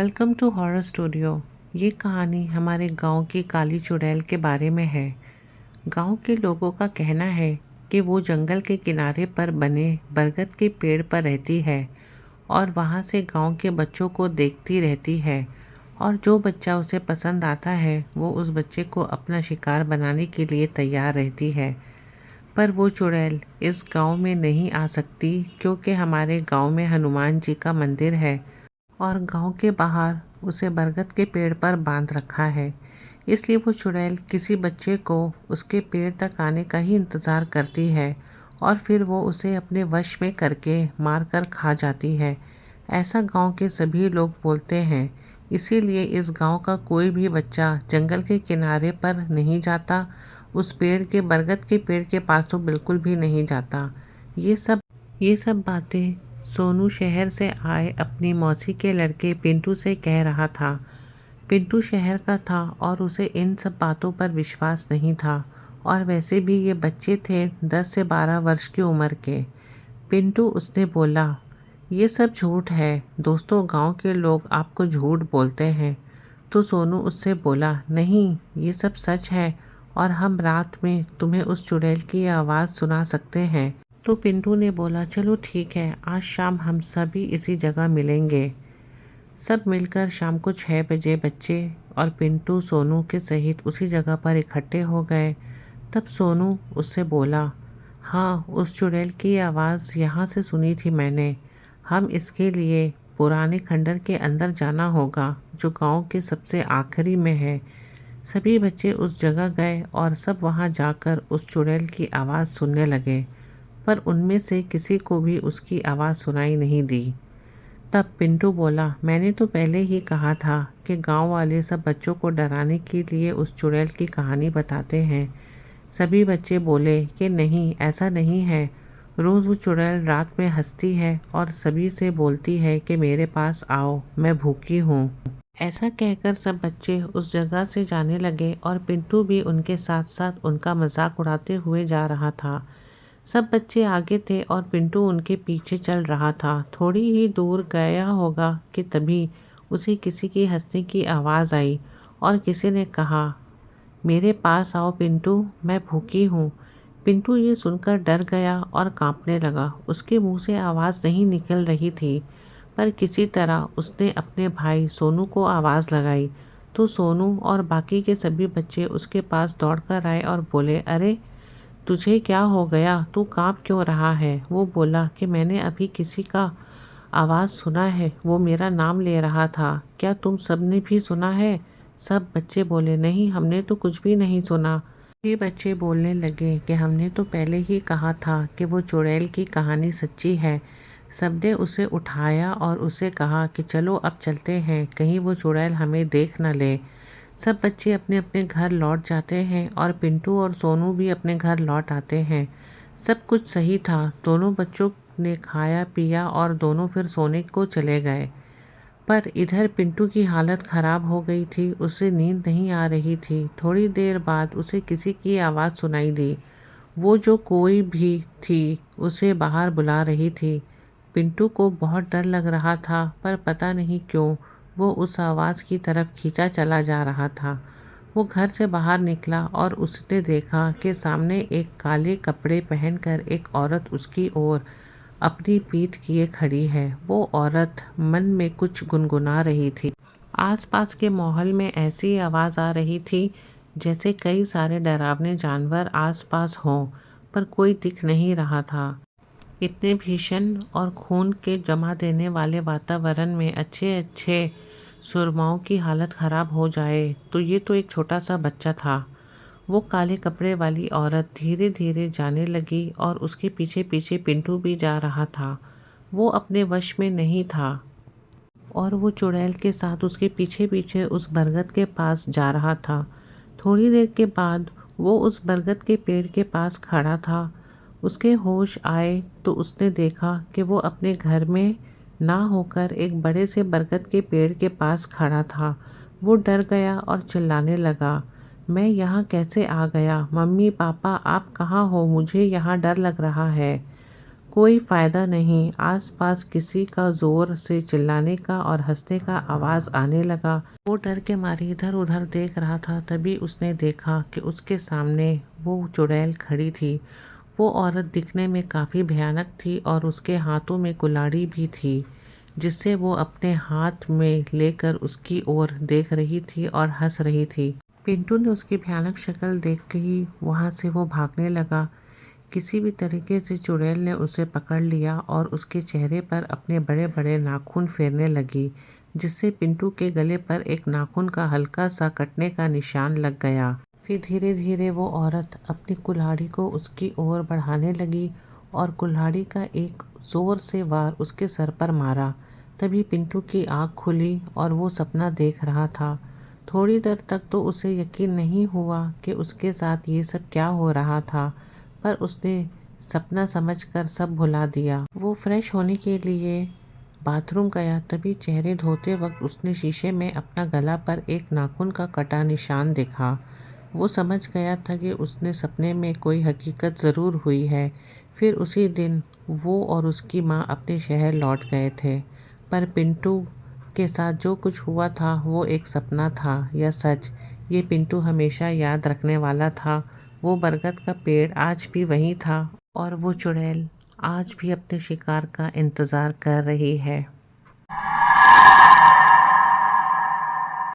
Welcome to horror studio. ये कहानी हमारे गांव की काली चुड़ैल के बारे में है। गांव के लोगों का कहना है कि वो जंगल के किनारे पर बने बरगद के पेड़ पर रहती है और वहाँ से गांव के बच्चों को देखती रहती है, और जो बच्चा उसे पसंद आता है वो उस बच्चे को अपना शिकार बनाने के लिए तैयार रहती है। पर वो चुड़ैल इस गांव में नहीं आ सकती क्योंकि हमारे गांव में हनुमान जी का मंदिर है और गांव के बाहर उसे बरगद के पेड़ पर बांध रखा है। इसलिए वो चुड़ैल किसी बच्चे को उसके पेड़ तक आने का ही इंतज़ार करती है और फिर वो उसे अपने वश में करके मार कर खा जाती है। ऐसा गांव के सभी लोग बोलते हैं। इसीलिए इस गांव का कोई भी बच्चा जंगल के किनारे पर नहीं जाता, उस पेड़ के बरगद के पेड़ के पास तो बिल्कुल भी नहीं जाता। ये सब बातें सोनू शहर से आए अपनी मौसी के लड़के पिंटू से कह रहा था। पिंटू शहर का था और उसे इन सब बातों पर विश्वास नहीं था, और वैसे भी ये बच्चे थे 10 से 12 वर्ष की उम्र के। पिंटू उसने बोला, ये सब झूठ है दोस्तों, गांव के लोग आपको झूठ बोलते हैं। तो सोनू उससे बोला, नहीं ये सब सच है और हम रात में तुम्हें उस चुड़ैल की आवाज़ सुना सकते हैं। तो पिंटू ने बोला, चलो ठीक है, आज शाम हम सभी इसी जगह मिलेंगे। सब मिलकर शाम को 6 बजे बच्चे और पिंटू सोनू के सहित उसी जगह पर इकट्ठे हो गए। तब सोनू उससे बोला, हाँ उस चुड़ैल की आवाज़ यहाँ से सुनी थी मैंने। हम इसके लिए पुराने खंडर के अंदर जाना होगा जो गांव के सबसे आखिरी में है। सभी बच्चे उस जगह गए और सब वहाँ जाकर उस चुड़ैल की आवाज़ सुनने लगे, पर उनमें से किसी को भी उसकी आवाज़ सुनाई नहीं दी। तब पिंटू बोला, मैंने तो पहले ही कहा था कि गांव वाले सब बच्चों को डराने के लिए उस चुड़ैल की कहानी बताते हैं। सभी बच्चे बोले कि नहीं, ऐसा नहीं है। रोज़ वो चुड़ैल रात में हंसती है और सभी से बोलती है कि मेरे पास आओ, मैं भूखी हूँ। ऐसा कहकर सब बच्चे उस जगह से जाने लगे और पिंटू भी उनके साथ साथ उनका मजाक उड़ाते हुए जा रहा था। सब बच्चे आगे थे और पिंटू उनके पीछे चल रहा था। थोड़ी ही दूर गया होगा कि तभी उसे किसी की हंसने की आवाज़ आई और किसी ने कहा, मेरे पास आओ पिंटू, मैं भूखी हूँ। पिंटू ये सुनकर डर गया और कांपने लगा। उसके मुंह से आवाज़ नहीं निकल रही थी, पर किसी तरह उसने अपने भाई सोनू को आवाज़ लगाई। तो सोनू और बाकी के सभी बच्चे उसके पास दौड़कर आए और बोले, अरे तुझे क्या हो गया, तू काँप क्यों रहा है? वो बोला कि मैंने अभी किसी का आवाज़ सुना है, वो मेरा नाम ले रहा था। क्या तुम सब ने भी सुना है? सब बच्चे बोले, नहीं हमने तो कुछ भी नहीं सुना। ये बच्चे बोलने लगे कि हमने तो पहले ही कहा था कि वो चुड़ैल की कहानी सच्ची है। सबने उसे उठाया और उसे कहा कि चलो अब चलते हैं, कहीं वो चुड़ैल हमें देख न ले। सब बच्चे अपने अपने घर लौट जाते हैं और पिंटू और सोनू भी अपने घर लौट आते हैं। सब कुछ सही था। दोनों बच्चों ने खाया पिया और दोनों फिर सोने को चले गए। पर इधर पिंटू की हालत ख़राब हो गई थी, उसे नींद नहीं आ रही थी। थोड़ी देर बाद उसे किसी की आवाज़ सुनाई दी। वो जो कोई भी थी उसे बाहर बुला रही थी। पिंटू को बहुत डर लग रहा था, पर पता नहीं क्यों वो उस आवाज़ की तरफ खींचा चला जा रहा था। वो घर से बाहर निकला और उसने देखा कि सामने एक काले कपड़े पहनकर एक औरत उसकी ओर अपनी पीठ किए खड़ी है। वो औरत मन में कुछ गुनगुना रही थी। आसपास के माहौल में ऐसी आवाज़ आ रही थी जैसे कई सारे डरावने जानवर आसपास हों, पर कोई दिख नहीं रहा था। इतने भीषण और खून के जमा देने वाले वातावरण में अच्छे अच्छे सुरमाओं की हालत ख़राब हो जाए तो ये तो एक छोटा सा बच्चा था। वो काले कपड़े वाली औरत धीरे धीरे जाने लगी और उसके पीछे पीछे पिंटू भी जा रहा था। वो अपने वश में नहीं था और वो चुड़ैल के साथ उसके पीछे पीछे उस बरगद के पास जा रहा था। थोड़ी देर के बाद वो उस बरगद के पेड़ के पास खड़ा था। उसके होश आए तो उसने देखा कि वो अपने घर में ना होकर एक बड़े से बरगद के पेड़ के पास खड़ा था। वो डर गया और चिल्लाने लगा, मैं यहाँ कैसे आ गया? मम्मी पापा आप कहाँ हो? मुझे यहाँ डर लग रहा है। कोई फायदा नहीं। आसपास किसी का जोर से चिल्लाने का और हंसने का आवाज आने लगा। वो डर के मारे इधर उधर देख रहा था। तभी उसने देखा कि उसके सामने वो चुड़ैल खड़ी थी। वो औरत दिखने में काफी भयानक थी और उसके हाथों में कुल्हाड़ी भी थी, जिससे वो अपने हाथ में लेकर उसकी ओर देख रही थी और हंस रही थी। पिंटू ने उसकी भयानक शक्ल देख ही वहां से वो भागने लगा। किसी भी तरीके से चुड़ैल ने उसे पकड़ लिया और उसके चेहरे पर अपने बड़े बड़े नाखून फेरने लगी, जिससे पिंटू के गले पर एक नाखून का हल्का सा कटने का निशान लग गया। फिर धीरे धीरे वो औरत अपनी कुल्हाड़ी को उसकी ओर बढ़ाने लगी और कुल्हाड़ी का एक जोर से वार उसके सर पर मारा। तभी पिंटू की आंख खुली और वो सपना देख रहा था। थोड़ी देर तक तो उसे यकीन नहीं हुआ कि उसके साथ ये सब क्या हो रहा था, पर उसने सपना समझकर सब भुला दिया। वो फ्रेश होने के लिए बाथरूम गया। तभी चेहरे धोते वक्त उसने शीशे में अपना गला पर एक नाखून का कटा निशान देखा। वो समझ गया था कि उसने सपने में कोई हकीकत ज़रूर हुई है। फिर उसी दिन वो और उसकी माँ अपने शहर लौट गए थे। पर पिंटू के साथ जो कुछ हुआ था वो एक सपना था या सच, ये पिंटू हमेशा याद रखने वाला था। वो बरगद का पेड़ आज भी वहीं था और वो चुड़ैल आज भी अपने शिकार का इंतज़ार कर रही है।